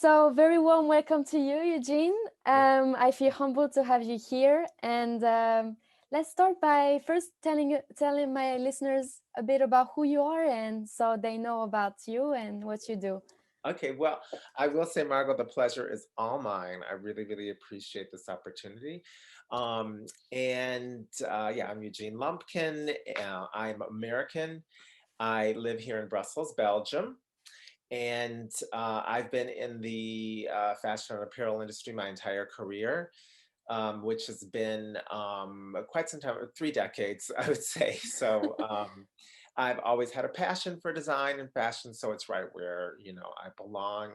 So, very warm welcome to you, Eugene. I feel humbled to have you here. And let's start by first telling my listeners a bit about who you are, and so they know about you and what you do. Okay, well, I will say, Margot, the pleasure is all mine. I really, really appreciate this opportunity. Yeah, I'm Eugene Lumpkin. I'm American. I live here in Brussels, Belgium. And I've been in the fashion and apparel industry my entire career, which has been quite some time, 3 decades, I would say. I've always had a passion for design and fashion, so it's right where I belong.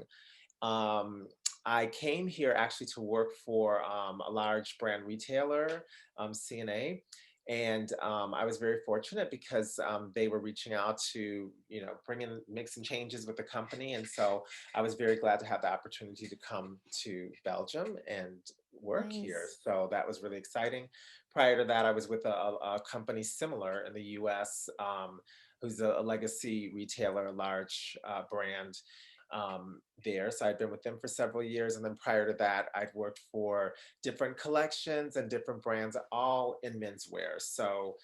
Um, I came here actually to work for a large brand retailer, CNA, and I was very fortunate because they were reaching out to, make some changes with the company, and so I was very glad to have the opportunity to come to Belgium and work here. Nice. So that was really exciting. Prior to that, I was with a company similar in the U.S. Who's a legacy retailer, a large brand there. So I'd been with them for several years. And then prior to that, I'd worked for different collections and different brands, all in menswear. So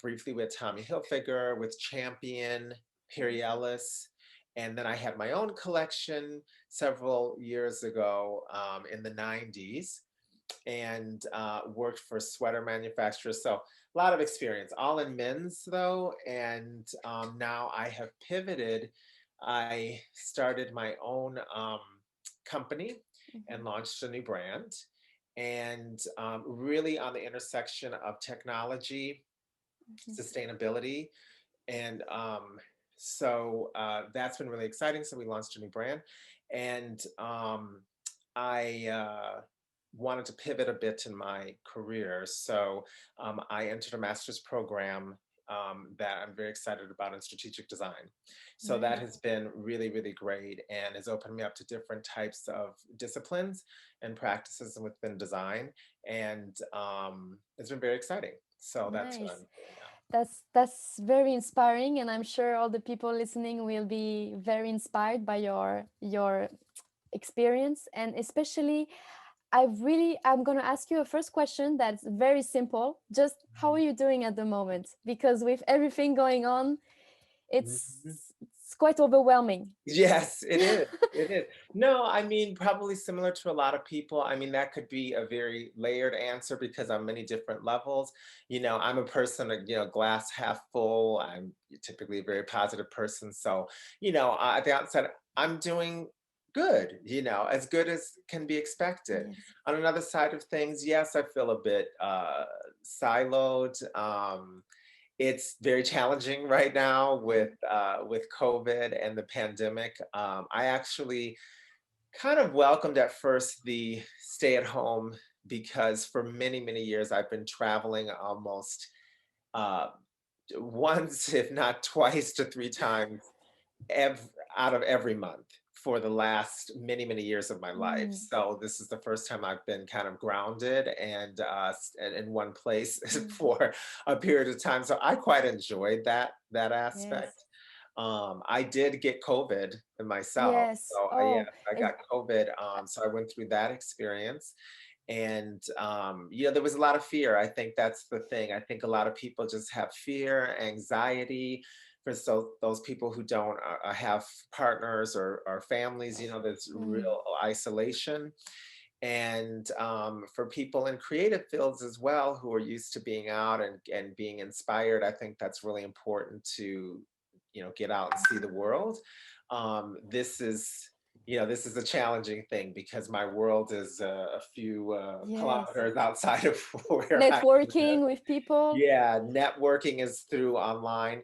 briefly with Tommy Hilfiger, with Champion, Perielis. And then I had my own collection several years ago in the 90s and worked for sweater manufacturers. So a lot of experience, all in men's though. And now I have pivoted. I started my own company and Mhm, launched a new brand. And really on the intersection of technology, mhm. sustainability, and that's been really exciting. So we launched a new brand, and I wanted to pivot a bit in my career. So I entered a master's program that I'm very excited about in strategic design. So that has Nice. been really, really great and has opened me up to different types of disciplines and practices within design. And it's been very exciting. So that's what I'm Nice. doing now. That's very inspiring, and I'm sure all the people listening will be very inspired by your experience, and especially I'm going to ask you a first question that's very simple. Just how are you doing at the moment? Because with everything going on, Mhm. it's quite overwhelming. Yes, it is. It is. No, I mean, probably similar to a lot of people. I mean, that could be a very layered answer because on many different levels. I'm a person, glass half full. I'm typically a very positive person. So, at the outset, I'm doing good, as good as can be expected. Yes. On another side of things, yes, I feel a bit siloed. It's very challenging right now with COVID and the pandemic. I actually kind of welcomed at first the stay at home because for many, many years I've been traveling almost uh, once, if not twice to three times ev- out of every month for the last many, many years of my life. Mm, So this is the first time I've been kind of grounded and in one place mm, for a period of time. So I quite enjoyed that yes. aspect. I did get COVID myself. Yes. So Oh, yes, I got COVID. So I went through that experience. And there was a lot of fear. I think that's the thing. I think a lot of people just have fear, anxiety, those people who don't have partners or families, there's mm, real isolation. And for people in creative fields as well who are used to being out and being inspired, I think that's really important to, get out and see the world. This is a challenging thing because my world is a few yes. kilometers outside of where I live. Networking with people. Yeah, networking is through online.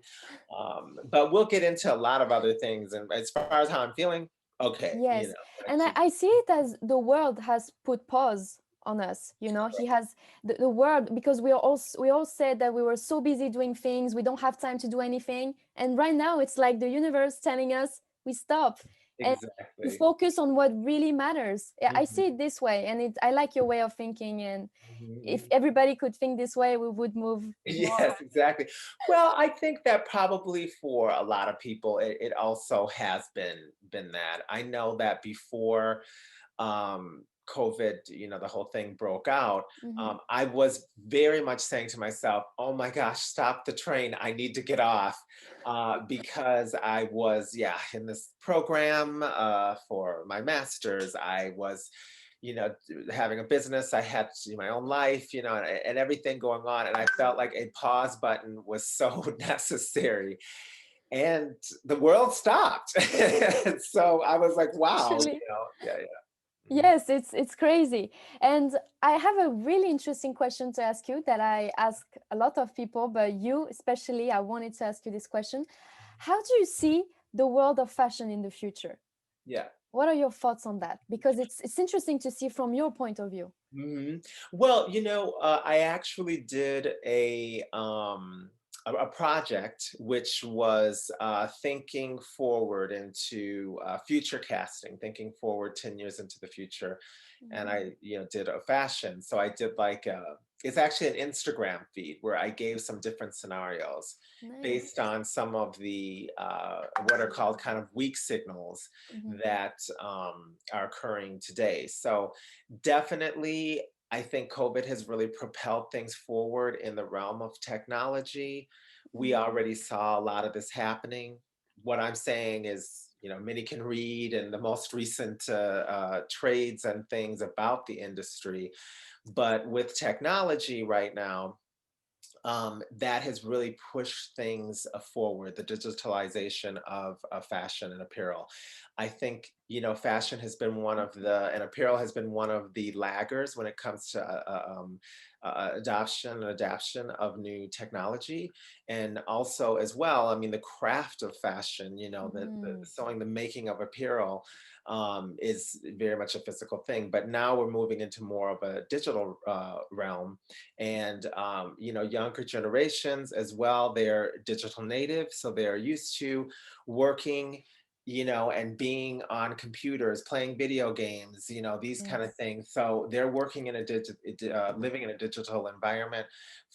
But we'll get into a lot of other things. And as far as how I'm feeling, okay, Yes. I And keep. I see it as the world has put pause on us. He has the world, because we all said that we were so busy doing things, we don't have time to do anything. And right now it's like the universe telling us we stop. to Exactly. focus on what really matters. Yeah, I Mhm, see it this way, and I like your way of thinking. And mhm, if mhm. everybody could think this way, we would move more. Yes, exactly. Well, I think that probably for a lot of people, it also has been that. I know that before COVID, the whole thing broke out, Hmm. I was very much saying to myself, "Oh my gosh, stop the train! I need to get off," because I was, yeah, in this program for my master's. I was, having a business. I had my own life, and everything going on, and I felt like a pause button was so necessary. And the world stopped. So I was like, wow, Actually, yeah, yeah. Mhm. yes, it's crazy. And I have a really interesting question to ask you that I ask a lot of people, but you especially, I wanted to ask you this question. How do you see the world of fashion in the future? Yeah. What are your thoughts on that? Because it's interesting to see from your point of view. Mhm. Well, I actually did a project which was thinking forward into future casting, thinking forward 10 years into the future. And Mhm. I, did a fashion. So I did like it's actually an Instagram feed where I gave some different scenarios based Nice. on some of the what are called kind of weak signals Mhm. that are occurring today. So definitely, I think COVID has really propelled things forward in the realm of technology. We Mhm. already saw a lot of this happening. What I'm saying is, many can read in the most recent trades and things about the industry. But with technology right now, that has really pushed things forward, the digitalization of fashion and apparel. I think, fashion has been and apparel has been one of the laggers when it comes to adoption and adaptation of new technology. And also, as well, I mean, the craft of fashion, the Mhm. sewing, the making of apparel is very much a physical thing. But now we're moving into more of a digital realm, and younger generations as well, they're digital natives, so they're used to working, and being on computers, playing video games, these kind of Yes. things. So they're working in living in a digital environment.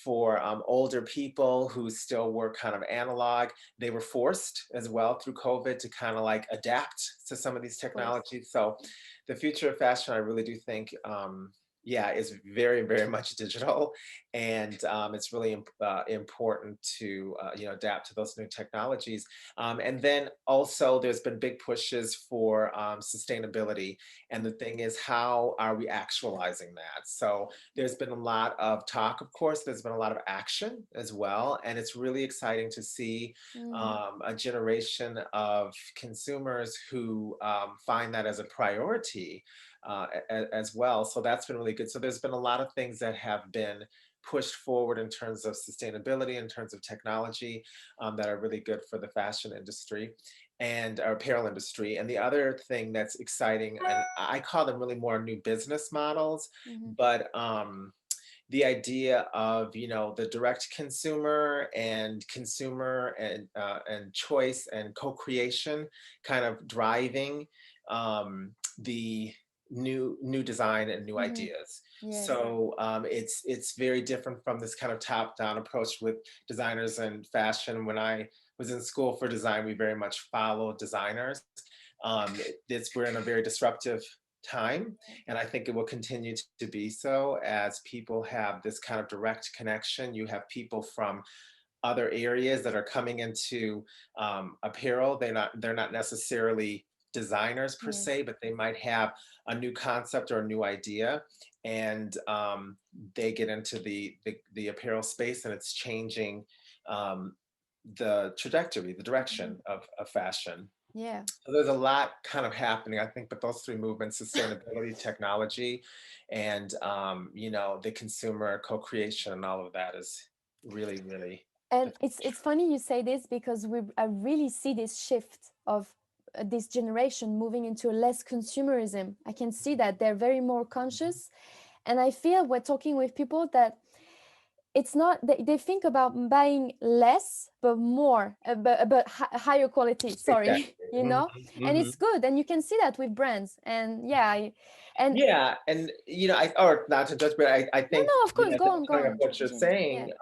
For older people who still work kind of analog, they were forced as well through COVID to kind of like adapt to some of these Of course. technologies. So the future of fashion, I really do think, yeah, is very, very much digital, and it's really important to adapt to those new technologies. And then also, there's been big pushes for sustainability, and the thing is, how are we actualizing that? So there's been a lot of talk, of course. There's been a lot of action as well, and it's really exciting to see Mm. a generation of consumers who find that as a priority as well. So that's been really good. So there's been a lot of things that have been pushed forward in terms of sustainability, in terms of technology, that are really good for the fashion industry and our apparel industry. And the other thing that's exciting, and I call them really more new business models, Mhm. but the idea of, the direct consumer and and choice and co-creation kind of driving the new design and new Mhm. ideas. Yes. So it's very different from this kind of top down approach with designers and fashion. When I was in school for design, we very much followed designers. We're in a very disruptive time, and I think it will continue to be so as people have this kind of direct connection. You have people from other areas that are coming into apparel. They're not necessarily designers per Yes. se, but they might have a new concept or a new idea, and they get into the apparel space, and it's changing um, the trajectory, the Mhm. direction of fashion. Yeah. So there's a lot kind of happening, I think, but those three movements: sustainability, technology, and the consumer co-creation, and all of that is really, really the And it's future. funny you say this because I really see this shift of this generation moving into less consumerism. I can see that they're very more conscious, and I feel we're talking with people that it's not, they think about buying less but more, but higher quality, sorry. Exactly. You know, and Hmm. it's good, and you can see that with brands. And yeah, and Yeah, and or not to judge, but I no, think, no, of course, the go point of on, what you're Eugene. Yeah. saying,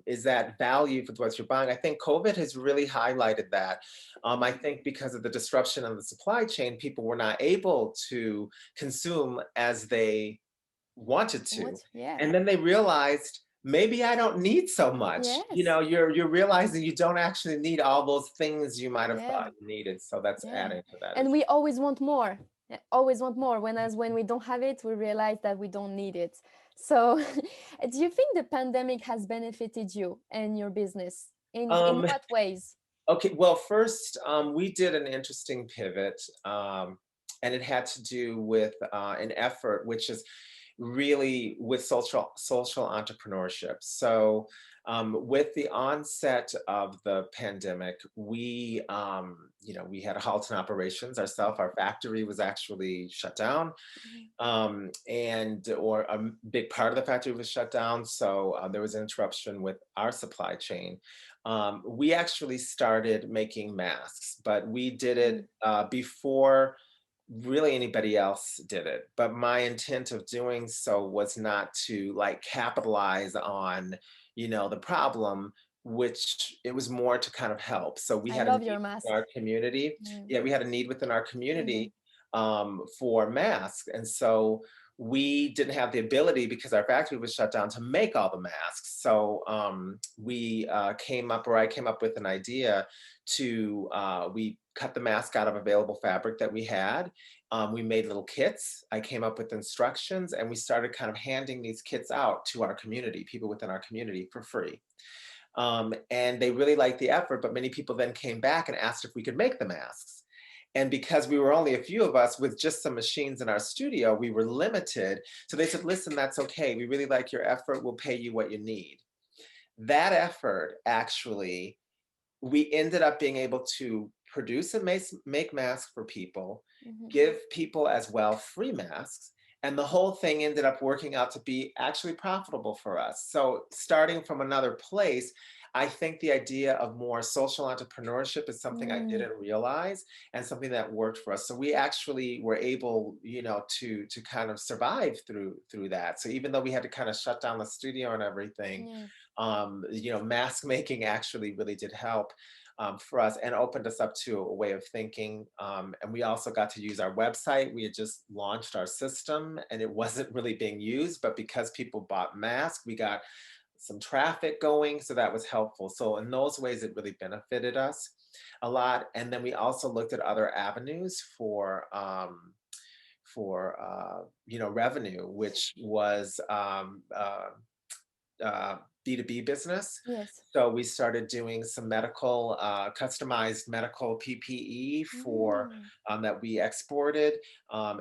is that value for what you're buying. I think COVID has really highlighted that. I Mhm. think because of the disruption in the supply chain, people were not able to consume as they wanted to, What? Yeah. and then they realized maybe I don't need so much. Yes. You're realizing you don't actually need all those things you might have Yeah. thought you needed. So that's Yeah. adding to that And as we always want more. Yeah, always want more. When we don't have it, we realize that we don't need it. So, do you think the pandemic has benefited you and your business? In well. what ways? Okay, well, first, we did an interesting pivot, and it had to do with an effort which is really with social entrepreneurship. So, with the onset of the pandemic, we had a halt in operations ourselves. Our factory was actually shut down, Mhm. and or a big part of the factory was shut down. So there was an interruption with our supply chain. We actually started making masks, but we did it Mm, before really anybody else did it. But my intent of doing so was not to like capitalize on, the problem, which it was more to kind of help. So we I had a love need your in mask. our community. Mm. Yeah, we had a need within our Mhm. community for masks. And so we didn't have the ability because our factory was shut down to make all the masks. So I came up with an idea we cut the mask out of available fabric that we had. We made little kits. I came up with instructions and we started kind of handing these kits out to our community, people within our community for free. And they really liked the effort, but many people then came back and asked if we could make the masks. And because we were only a few of us with just some machines in our studio, we were limited. So they said, listen, that's okay. We really like your effort. We'll pay you what you need. That effort actually, we ended up being able to produce and make masks for people, Mhm. give people as well free masks. And the whole thing ended up working out to be actually profitable for us. So, starting from another place, I think the idea of more social entrepreneurship is something I Mm. didn't realize and something that worked for us. So we actually were able, to kind of survive through that. So even though we had to kind of shut down the studio and everything, Yeah. mask making actually really did help for us and opened us up to a way of thinking. And we also got to use our website. We had just launched our system and it wasn't really being used, but because people bought masks, we got some traffic going. So that was helpful. So in those ways, it really benefited us a lot. And then we also looked at other avenues for revenue, which was uh, B2B business. Yes. So we started doing some customized medical PPE for Mm. that we exported,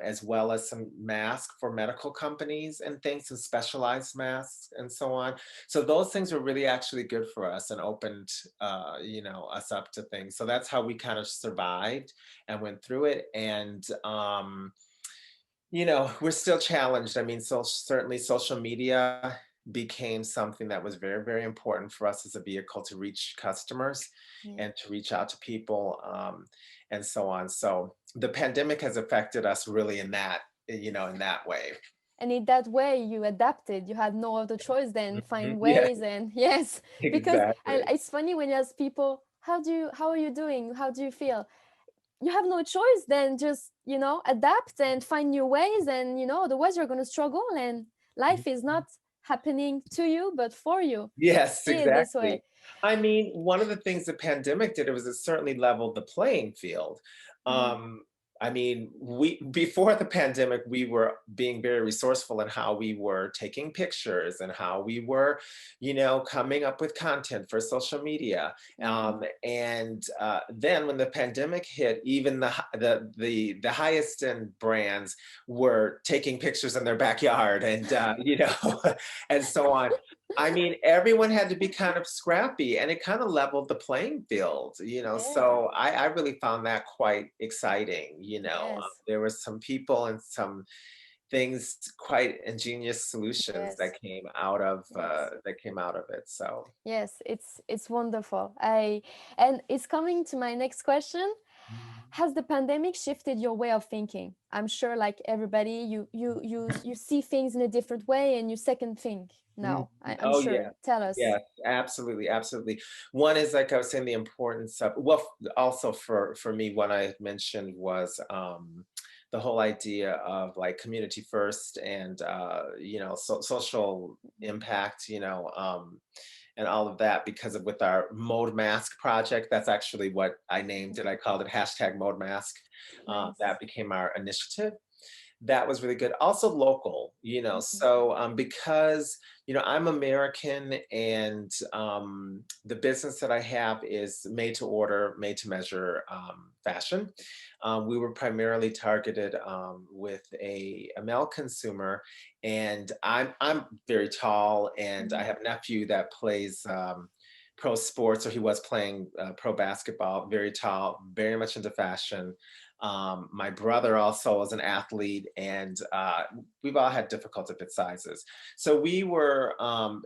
as well as some masks for medical companies and things, some specialized masks and so on. So those things were really actually good for us and opened, us up to things. So that's how we kind of survived and went through it. And we're still challenged. I mean, so certainly social media became something that was very, very important for us as a vehicle to reach customers Yeah. and to reach out to people, and so on. So the pandemic has affected us really in that way. And in that way, you adapted. You had no other choice than Mhm. find Yeah, ways. And yes, because exactly. it's funny when you ask people, how are you doing? How do you feel? You have no choice than just, adapt and find new ways. And, otherwise you're going to struggle, and life is not happening to you, but for you. Yes, See it this way. exactly. I mean, one of the things the pandemic did, it was it certainly leveled the playing field. Mm. Um, I mean, we before the pandemic, we were being very resourceful in how we were taking pictures and how we were, coming up with content for social media. Mm. And then when the pandemic hit, even the highest end brands were taking pictures in their backyard and and so on. I mean, everyone had to be kind of scrappy and it kind of leveled the playing field. Yeah. So I really found that quite exciting. Yes. There were some people and some things, quite ingenious solutions Yes, yes. that came out of it. So Yes, it's wonderful. I and it's coming to my next question. Has the pandemic shifted your way of thinking? I'm sure like everybody, you see things in a different way and you second think Mhm. now. I'm Oh, yeah. sure. Tell us. Yes, absolutely, absolutely. One is, like I was saying, the importance of, well, also for me, what I had mentioned was, the whole idea of, like, community first and, social impact, and all of that, because of with our Mode Mask project, that's actually what I named it. I called it #Mode Mask. Nice. That became our initiative. That was really good. Also local, Mhm. so, because, I'm American, and, the business that I have is made to order, made to measure, fashion. We were primarily targeted, with a male consumer, and I'm very tall, and I Mhm. have a nephew that plays, pro sports, or he was playing, pro basketball, very tall, very much into fashion. My brother also was an athlete, and we've all had difficult fit sizes. So we were,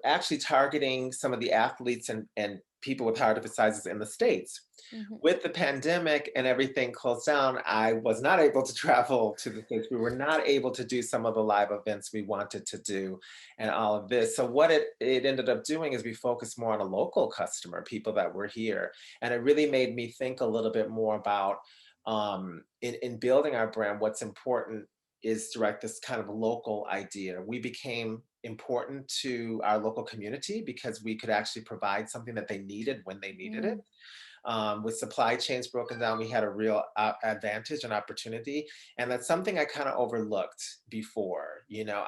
actually targeting some of the athletes and people with hard to fit sizes in the States. Mhm. With the pandemic and everything closed down, I was not able to travel to the States. We were not able to do some of the live events we wanted to do and all of this. So what it ended up doing is we focused more on a local customer, people that were here. And it really made me think a little bit more about, in building our brand, what's important is direct this kind of local idea. We became important to our local community because we could actually provide something that they needed when they needed it. Mm. With supply chains broken down, we had a real advantage and opportunity. And that's something I kind of overlooked before.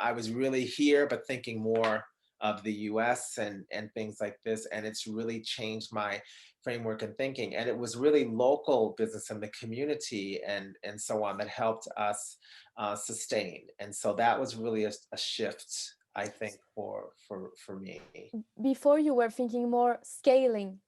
I was really here, but thinking more of the US and things like this. And it's really changed my framework and thinking. And it was really local business in the community and so on that helped us sustain. And so that was really a shift, I think, for me. Before you were thinking more scaling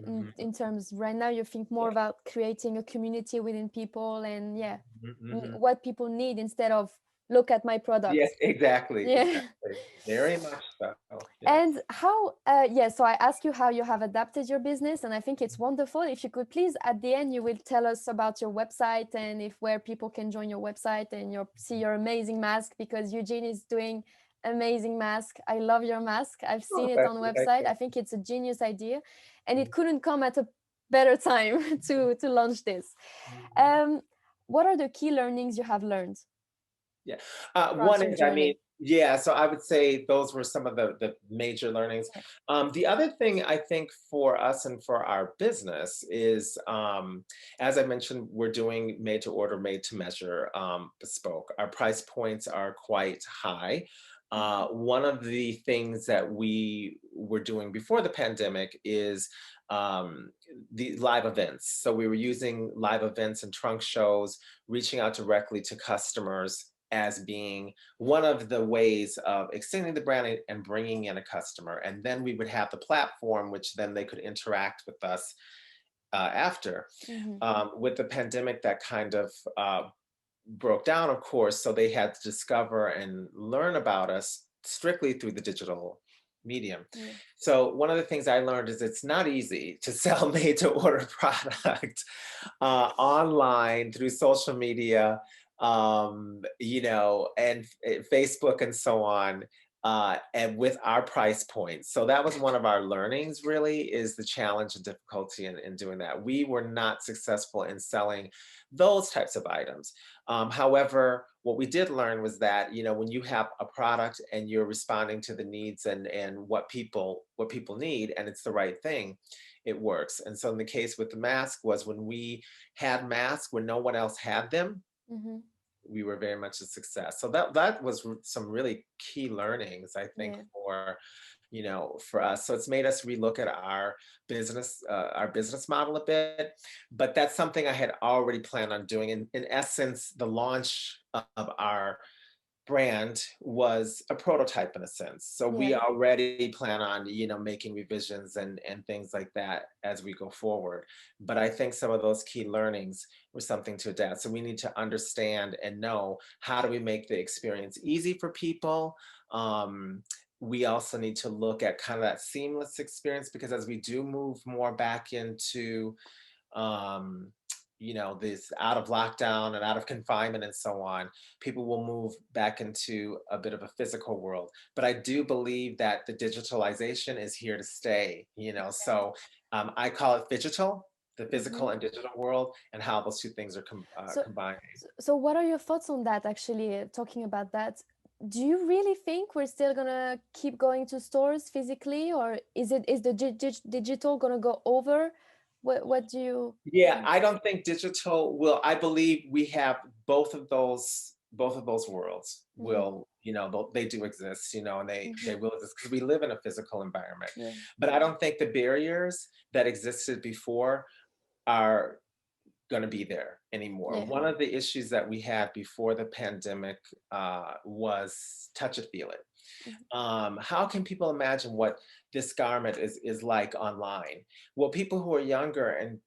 Mhm. in terms right now you think more Yeah. about creating a community within people and yeah, Mhm, mhm. what people need instead of look at my Yes, product. exactly, Yeah. exactly. Very much so, yes. And how, yeah, so I asked you how you have adapted your business, and I think it's wonderful. If you could please, at the end, you will tell us about your website and if where people can join your website and see your amazing mask because Eugene is doing amazing mask. I love your mask. I've Oh, seen it thank on you, thank website. you. I think it's a genius idea, and it Mhm, couldn't come at a better time to launch this. mhm. Um, what are the key learnings you have learned Yeah. across One your is, I mean, journey? yeah, so I would say those were some of the major learnings. Yeah. The other thing I think for us and for our business is, as I mentioned, we're doing made to order, made to measure, bespoke. Our price points are quite high. Mhm. One of the things that we were doing before the pandemic is, the live events. So we were using live events and trunk shows, reaching out directly to customers as being one of the ways of extending the brand and bringing in a customer. And then we would have the platform, which then they could interact with us after. Mhm. With the pandemic, that kind of broke down, of course, so they had to discover and learn about us strictly through the digital medium. Yeah. So one of the things I learned is it's not easy to sell made to order product online through social media, and Facebook and so on, and with our price points. So that was one of our learnings, really, is the challenge and difficulty in doing that. We were not successful in selling those types of items. However, what we did learn was that, when you have a product and you're responding to the needs and what people need, and it's the right thing, it works. And so in the case with the mask was when we had masks when no one else had them, Mhm. we were very much a success. So that was some really key learnings, I think, Yeah. for us. So it's made us relook at our business model a bit. But that's something I had already planned on doing. In essence, the launch of our brand was a prototype in a sense. So we Yeah. already plan on, making revisions and things like that as we go forward. But I think some of those key learnings were something to adapt. So we need to understand and know, how do we make the experience easy for people? Um, we also need to look at kind of that seamless experience, because as we do move more back into um, this out of lockdown and out of confinement and so on, people will move back into a bit of a physical world. But I do believe that the digitalization is here to stay, so I call it phygital, the Hmm. physical and digital world, and how those two things are So, combining. so what are your thoughts on that, actually, talking about that? Do you really think we're still gonna keep going to stores physically, or is the digital gonna go over? What do you Yeah, think? I don't think digital will. I believe we have both of those worlds Mm-hmm. will, they do exist, and they Mm-hmm. will exist because we live in a physical environment. Yeah. But I don't think the barriers that existed before are going to be there anymore. Yeah. One of the issues that we had before the pandemic was touch it, feel it. Mm-hmm. How can people imagine what this garment is like online? Well, people who are younger and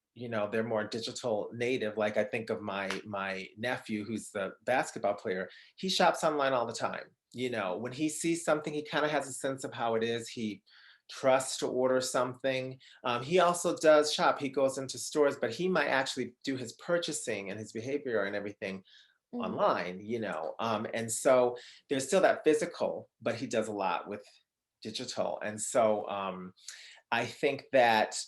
they're more digital native, like I think of my nephew who's the basketball player. He shops online all the time. When he sees something, he kind of has a sense of how it is. He trusts to order something. He also does shop. He goes into stores, but he might actually do his purchasing and his behavior and everything Mm-hmm. online, and so there's still that physical, but he does a lot with digital. And so I think that,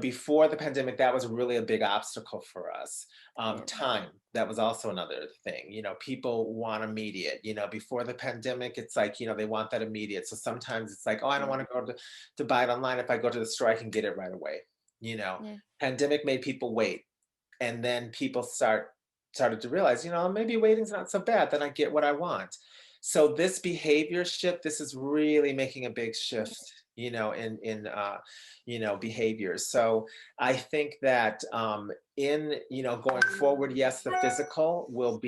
before the pandemic, that was really a big obstacle for us. Yeah. Time, that was also another thing. People want immediate. Before the pandemic, it's like, they want that immediate. So sometimes it's like, oh, I don't Yeah. want to go to buy it online. If I go to the store, I can get it right away. You know, Yeah. Pandemic made people wait, and then people started to realize, maybe waiting's not so bad, then I get what I want. So this behavior shift, this is really making a big Yeah. shift, in behaviors. So I think that in going forward, yes, the physical will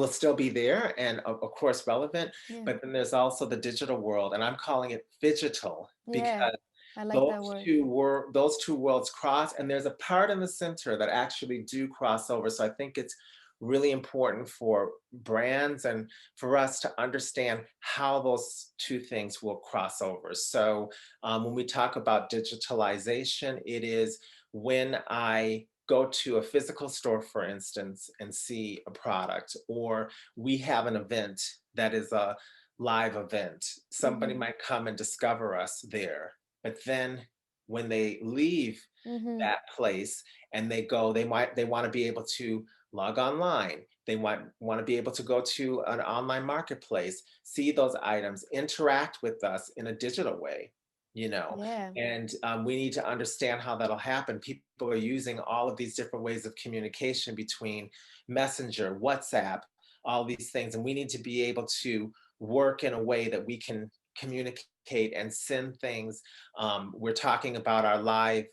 still be there and of course relevant, Yeah. but then there's also the digital world, and I'm calling it phygital, Yeah. because I like those that word. those two worlds cross, and there's a part in the center that actually do cross over. So I think it's really important for brands and for us to understand how those two things will cross over. So when we talk about digitalization, it is when I go to a physical store, for instance, and see a product, or we have an event that is a live event. Somebody Mm-hmm. might come and discover us there, but then when they leave Mm-hmm. that place and they want to be able to log online. They want to be able to go to an online marketplace, see those items, interact with us in a digital way, you know. Yeah. And we need to understand how that'll happen. People are using all of these different ways of communication between Messenger, WhatsApp, all these things, and we need to be able to work in a way that we can communicate and send things. We're talking about our live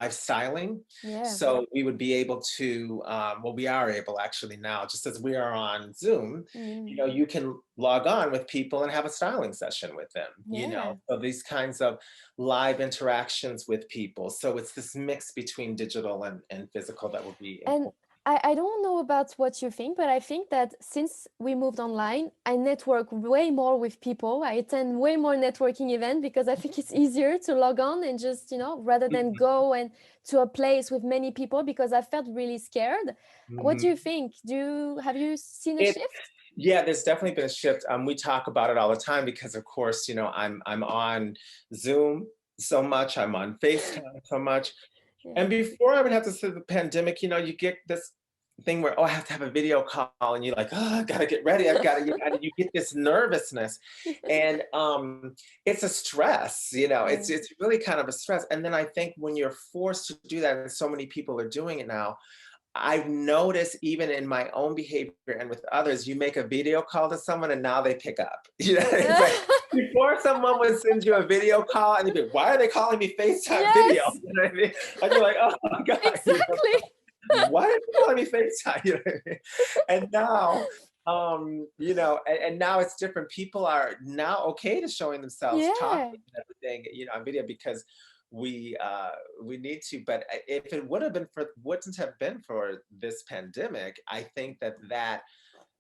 styling. Yeah. So we would be able to, well, we are able actually now, just as we are on Zoom, Mm. you can log on with people and have a styling session with them, Yeah. So these kinds of live interactions with people. So it's this mix between digital and physical that will be And important. I don't know about what you think, but I think that since we moved online, I network way more with people. I attend way more networking events because I think it's easier to log on and just, rather than Mhm, go and to a place with many people, because I felt really scared. What do you mhm. think? Have you seen a It shift? Yeah, there's definitely been a shift. We talk about it all the time because, of course, I'm on Zoom so much. I'm on FaceTime so much. Yeah. And before I would have to say the pandemic, you get this thing where, oh, I have to have a video call, and you're like, oh, I gotta get ready. I've got to, and you get this nervousness, and it's a stress. Yeah. It's really kind of a stress. And then I think when you're forced to do that, and so many people are doing it now, I've noticed even in my own behavior and with others, you make a video call to someone and now they pick up. It's like before someone would send you a video call and you'd be, why are they calling me FaceTime video? Yes, You know what I mean? And you're like, oh my God, exactly. why are they let me FaceTime. You know what I mean? And now, and now it's different. People are now okay to showing themselves Yeah. talking and everything, on video because we we need to. But if it would have been for wouldn't have been for this pandemic, I think that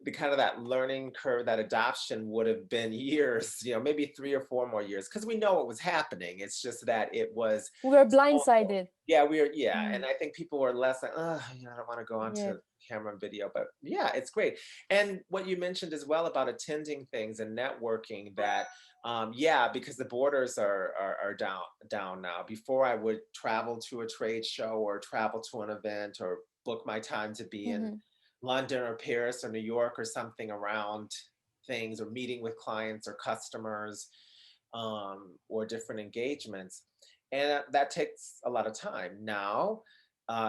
the kind of that learning curve, that adoption would have been years, maybe 3 or 4 more years, because we know what was happening. It's just that it was We were so, blindsided. yeah, yeah, Mm, and I think people were less like, oh, I don't want to go yeah. onto camera and video, but yeah, it's great. And what you mentioned as well about attending things and networking, that yeah, because the borders are down now. Before, I would travel to a trade show or travel to an event or book my time to be in Hmm. London or Paris or New York or something around things, or meeting with clients or customers, or different engagements. And that takes a lot of time. Now,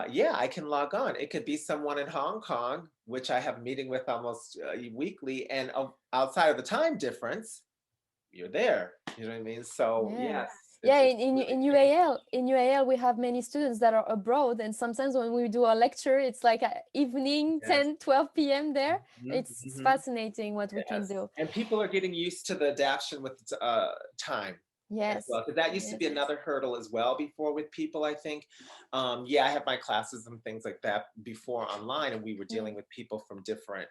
yeah, I can log on. It could be someone in Hong Kong, which I have a meeting with almost weekly, and outside of the time difference, you're there. You know what I mean? So Yeah. yes, Yeah, it's in really in changed. UAL we have many students that are abroad, and sometimes when we do a lecture, it's like evening Yes. 10, 12 p.m. there. Mhm, It's mhm. fascinating what we can Yes, do. and people are getting used to the adaptation with time as Yes. well. Because that used to Yes. be another hurdle as well before with people, I think. Yeah, I have my classes and things like that before online, and we were Mm. dealing with people from different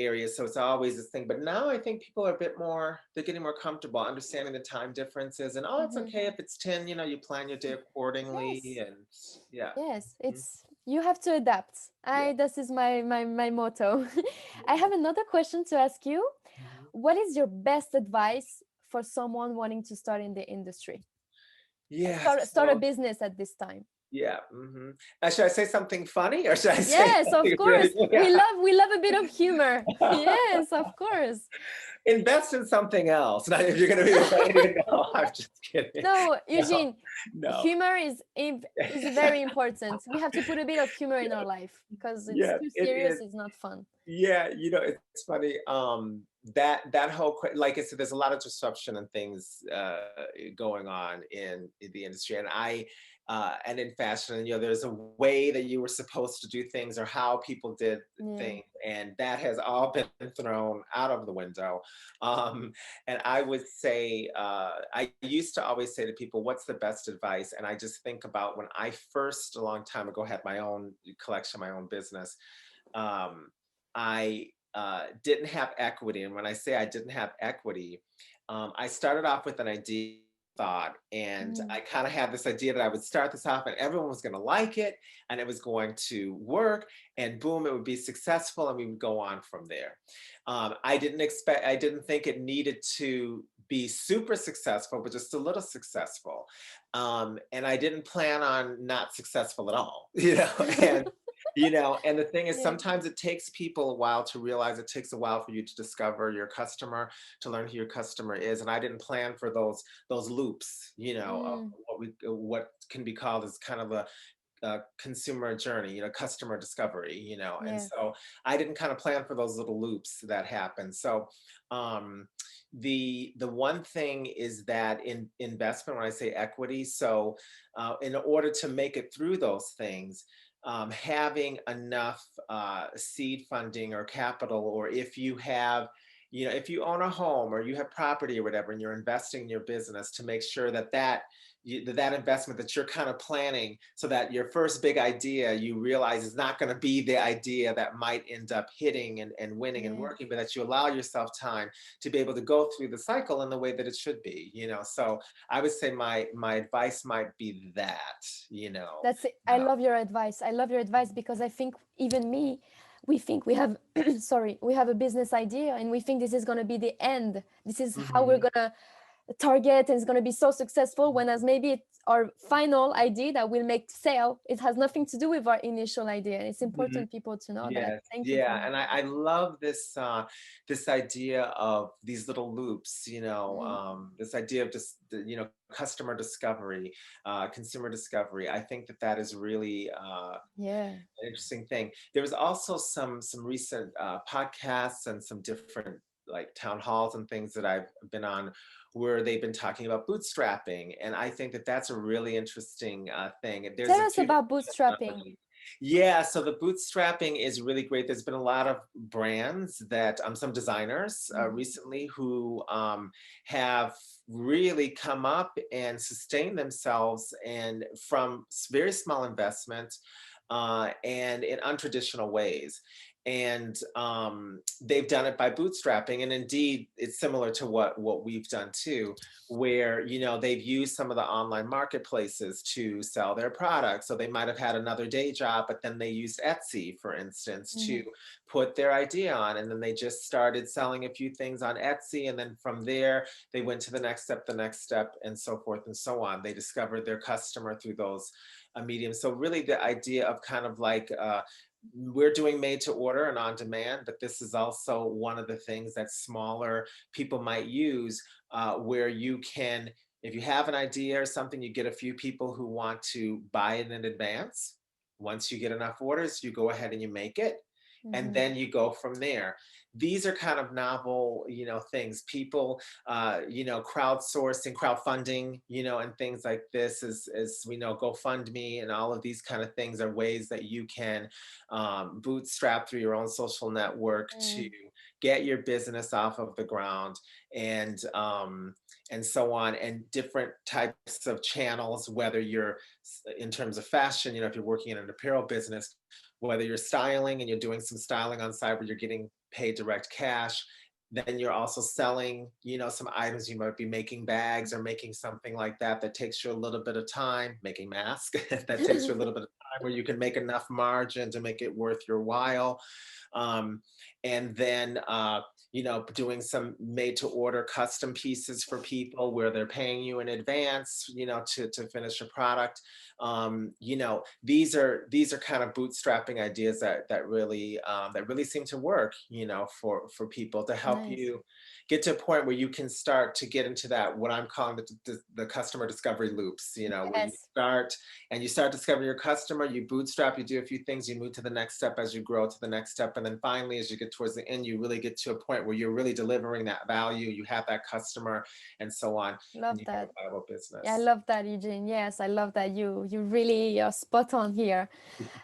areas. So it's always this thing. But now I think people are a bit more, they're getting more comfortable understanding the time differences. And oh, it's Hmm. okay if it's 10, you plan your day accordingly. Yes. And yeah. Yes. Mhm. It's you have to adapt. Yeah. I This is my motto. I Yeah. have another question to ask you. Mhm. What is your best advice for someone wanting to start in the industry? Yeah. Start a So business at this time. yeah. Should I say something funny or should I say Yes, of something really? course. We Yeah. love a bit of humor. Yes, of course. Invest in something else. Now, if you're going to be afraid, no, I'm just kidding. No, No, Eugene, no. humor is very important. We have to put a bit of humor in Yeah, our life because it's yeah, too it serious, is. it's not fun. Yeah, it's funny. That whole like I said, there's a lot of disruption and things going on in the industry, and in fashion, and there's a way that you were supposed to do things or how people did Yeah. things, and that has all been thrown out of the window. Um, and I would say, I used to always say to people, "What's the best advice?" And I just think about when I first, a long time ago, had my own collection, my own business. Um, I didn't have equity. And when I say I didn't have equity, I started off with an idea thought, and Mhm. I kind of had this idea that I would start this off and everyone was going to like it and it was going to work, and boom, it would be successful and we would go on from there. I didn't think it needed to be super successful, but just a little successful. And I didn't plan on not successful at all, and the thing is, Yeah. sometimes it takes people a while to realize, it takes a while for you to discover your customer, to learn who your customer is. And I didn't plan for those loops, of Mm, what can be called as kind of a consumer journey, customer discovery, and yeah. so I didn't kind of plan for those little loops that happen. So um, the one thing is that in investment, when I say equity, so in order to make it through those things, having enough seed funding or capital, or if you have, if you own a home or you have property or whatever, and you're investing in your business, to make sure that investment that you're kind of planning, so that your first big idea, you realize, is not going to be the idea that might end up hitting and winning and Yeah. working, but that you allow yourself time to be able to go through the cycle in the way that it should be. So I would say my advice might be that, That's it. I love your advice. I love your advice because I think even me, we think we have sorry, we have a business idea and we think this is going to be the end. This is how we're Mhm. going to target and it's going to be so successful, when as maybe it's our final idea that will make sale. It has nothing to do with our initial idea, and it's Mhm. important people to know that. Yes, Thank you for yeah, that. and I love this idea of these little loops, Mhm. this idea of just customer discovery, consumer discovery. I think that is really Yeah. an interesting thing. There was also some recent podcasts and some different, like, town halls and things that I've been on, where they've been talking about bootstrapping, and I think that that's a really interesting thing. There's Tell a us two about different bootstrapping. methodologies. Yeah, so the bootstrapping is really great. There's been a lot of brands that, some designers Mhm. recently who have really come up and sustained themselves and from very small investments and in untraditional ways. And they've done it by bootstrapping. And indeed, it's similar to what we've done too, where they've used some of the online marketplaces to sell their products. So they might have had another day job, but then they used Etsy, for instance, to Mhm. put their idea on, and then they just started selling a few things on Etsy, and then from there they went to the next step, and so forth and so on. They discovered their customer through those mediums. So really the idea of kind of like we're doing made to order and on demand, but this is also one of the things that smaller people might use, where you can, if you have an idea or something, you get a few people who want to buy it in advance. Once you get enough orders, you go ahead and you make it, and Mhm. then you go from there. These are kind of novel, things. People, crowdsourcing, crowdfunding, and things like this, as we know, GoFundMe and all of these kind of things are ways that you can bootstrap through your own social network to Mm. get your business off of the ground, and and so on, and different types of channels, whether you're in terms of fashion, if you're working in an apparel business, whether you're styling and you're doing some styling on site where you're getting paid direct cash, then you're also selling, some items. You might be making bags or making something like that that takes you a little bit of time, making masks that takes you a little bit of time, where you can make enough margin to make it worth your while. um, and then doing some made to order custom pieces for people where they're paying you in advance, to finish a product. These are kind of bootstrapping ideas that really seem to work, for people, to help Nice. you get to a point where you can start to get into that, what I'm calling the customer discovery loops, where you Yes. start and you start discovering your customer, you bootstrap, you do a few things, you move to the next step as you grow to the next step, and then finally, as you get towards the end, you really get to a point where you're really delivering that value, you have that customer, and so on, and Love you have that. a viable Yeah, I business. love that, Eugene. Yes, I love that you really are spot on here.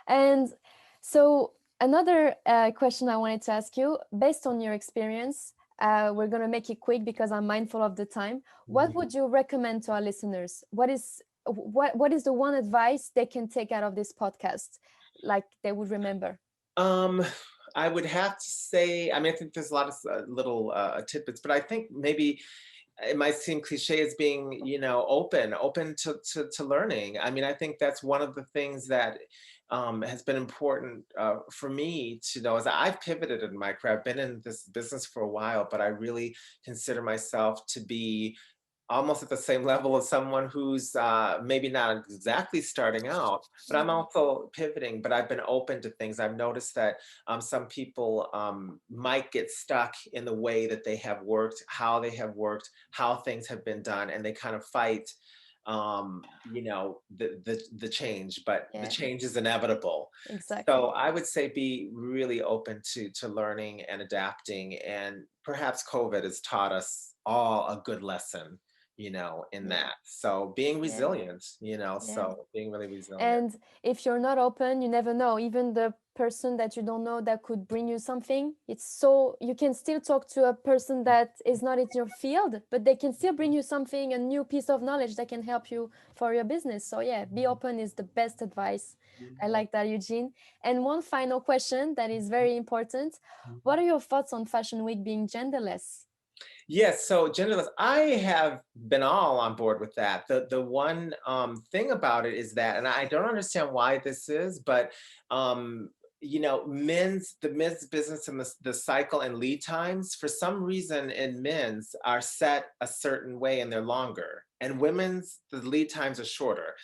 And so another question I wanted to ask you, based on your experience, we're gonna make it quick because I'm mindful of the time. What Mhm. would you recommend to our listeners? What is the one advice they can take out of this podcast, like they would remember? Um, I would have to say, I mean, I think there's a lot of little tidbits, but I think maybe it might seem cliche as being, open to learning. I mean, I think that's one of the things that has been important for me to know, is that I've pivoted in my career. I've been in this business for a while, but I really consider myself to be almost at the same level as someone who's maybe not exactly starting out, but I'm Mhm. also pivoting. But I've been open to things. I've noticed that some people might get stuck in the way that they have worked, how they have worked, how things have been done, and they kind of fight the change, but the Yeah, change is inevitable. So exactly. I would say be really open to learning and adapting, and perhaps COVID has taught us all a good lesson, in Yeah, that. So being yeah, resilient, yeah. so being really resilient. And if you're not open, you never know. Even the person that you don't know that could bring you something, it's so you can still talk to a person that is not in your field, but they can still bring you something, a new piece of knowledge that can help you for your business. So yeah, be open is the best advice. I like that, Eugene. And one final question that is very important. What are your thoughts on Fashion Week being genderless? Yes, so genderless, I have been all on board with that. The one thing about it is that, and I don't understand why this is, but um, the men's business and the cycle and lead times, for some reason in men's are set a certain way and they're longer. And women's, the lead times are shorter.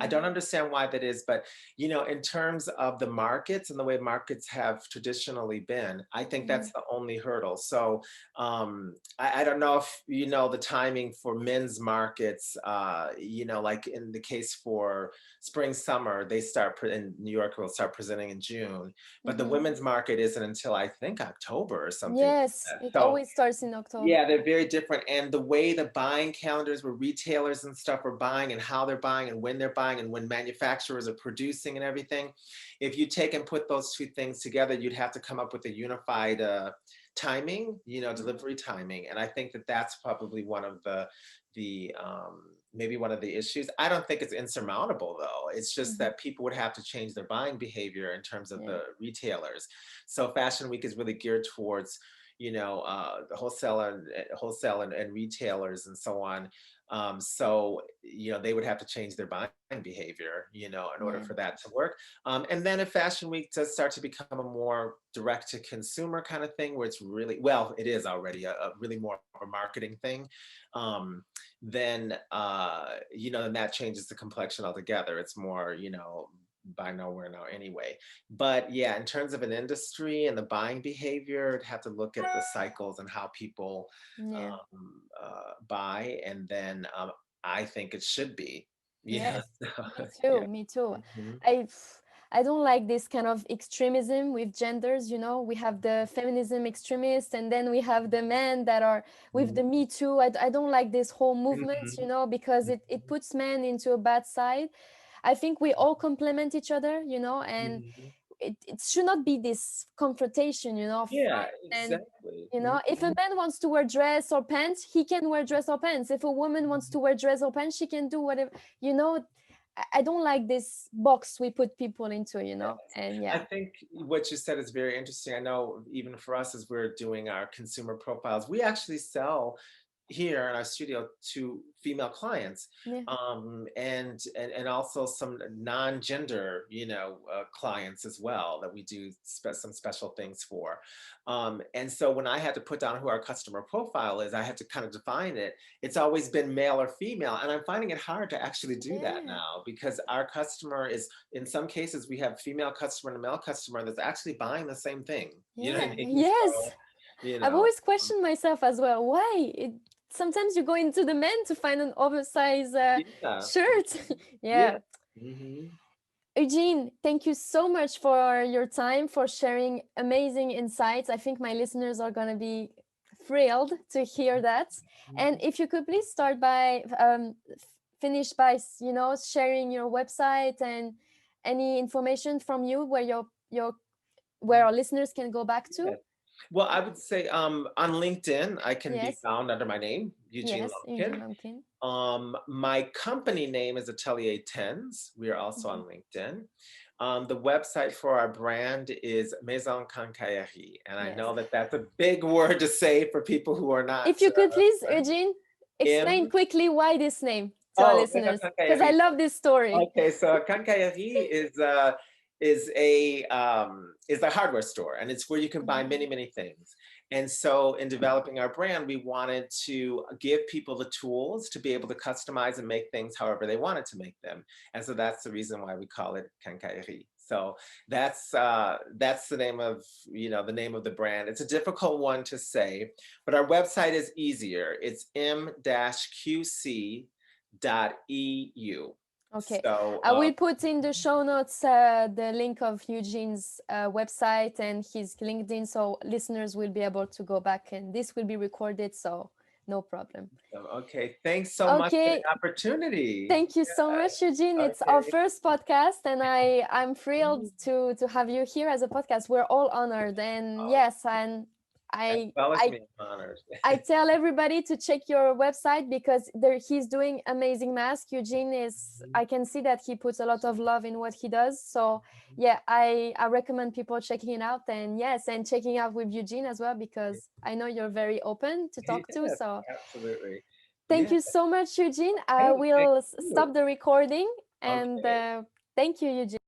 I Yeah. don't understand why that is, but in terms of the markets and the way markets have traditionally been, I think Mhm. that's the only hurdle. So I don't know if you know the timing for men's markets. Like in the case for spring summer, they start in New York will start presenting in June, but the Mhm. women's market isn't until I think October or something like Yes, that. it So always starts in October. yeah, they're very different. And the way the buying calendars were retailers and stuff are buying and how they're buying and when manufacturers are producing and everything. If you take and put those two things together, you'd have to come up with a unified timing, delivery timing. And I think that that's probably one of the maybe one of the issues. I don't think it's insurmountable though. It's just Mhm. that people would have to change their buying behavior in terms of Yeah. the retailers. So Fashion Week is really geared towards, the wholesale and retailers and so on. So they would have to change their buying behavior, in order Yeah. for that to work. And then if Fashion Week does start to become a more direct to consumer kind of thing, where it's really, well, it is already a really more of a marketing thing, um, then that changes the complexion altogether. It's more, by nowhere now anyway. But yeah, in terms of an industry and the buying behavior, I'd have to look at the cycles and how people Yeah. buy, and then I think it should be. Yeah. Yes, me too. Yeah. Me too. Mhm. I I don't like this kind of extremism with genders. We have the feminism extremists, and then we have the men that are with Mhm. the Me Too. I don't like this whole movement, Mhm. because it puts men into a bad side. I think we all complement each other, and Mhm. it should not be this confrontation, Yeah, fight. And exactly. if a Mhm. man wants to wear dress or pants, he can wear dress or pants. If a woman wants to wear dress or pants, she can do whatever. you know I don't like this box we put people into, and I yeah. think what you said is very interesting. I know even for us, as we're doing our consumer profiles, we actually sell here in our studio to female clients, Yeah. and also some non-gender, clients as well that we do some special things for. And so when I had to put down who our customer profile is, I had to kind of define it. It's always been male or female, and I'm finding it hard to actually do that Yeah. now, because our customer is, in some cases, we have female customer and a male customer that's actually buying the same thing. You know what Yeah. I mean? Yes. So, you I've know, always um, questioned myself as well. Why? Sometimes you go into the men to find an oversized yeah, shirt. yeah. Yeah. Hmm. Eugene, thank you so much for your time, for sharing amazing insights. I think my listeners are going to be thrilled to hear that. And if you could please start by finish by sharing your website and any information from you where your where our listeners can go back to. Yeah. Well, I would say on LinkedIn, I can be Yes, found under my name, Eugene yes, Eugene Lumpkin. Lumpkin. My company name is Atelier Tens. We are also Mhm. on LinkedIn. The website for our brand is Maison Quincaillerie. And I Yes. know that that's a big word to say for people who are not If you could please, Eugene, explain M. quickly why this name to our Oh, Maison listeners, because I Quincaillerie. love this story. Okay, so Quincaillerie is a hardware store, and it's where you can buy Mhm. many things. And so in developing our brand, we wanted to give people the tools to be able to customize and make things however they wanted to make them. And so that's the reason why we call it Quincaillerie. So that's the name of the brand. It's a difficult one to say, but our website is easier. It's m-qc.eu. Okay, So, I will put in the show notes the link of Eugene's website and his LinkedIn, so listeners will be able to go back, and this will be recorded, so no problem. okay, thanks so much for Okay, the opportunity. thank you so much, Eugene. It's our Okay. first podcast, and I'm thrilled to have you here as a podcast. We're all honored, and Oh, yes, and as I well as I me, I'm honored. I tell everybody to check your website because he's doing amazing mask. Eugene is, I can see that he puts a lot of love in what he does. So yeah, I recommend people checking it out, and yes, and checking out with Eugene as well, because I know you're very open to talk to. Yes, So absolutely. thank Yeah. you so much, Eugene. I Hey, thank will stop you. the recording, and Okay. thank you, Eugene.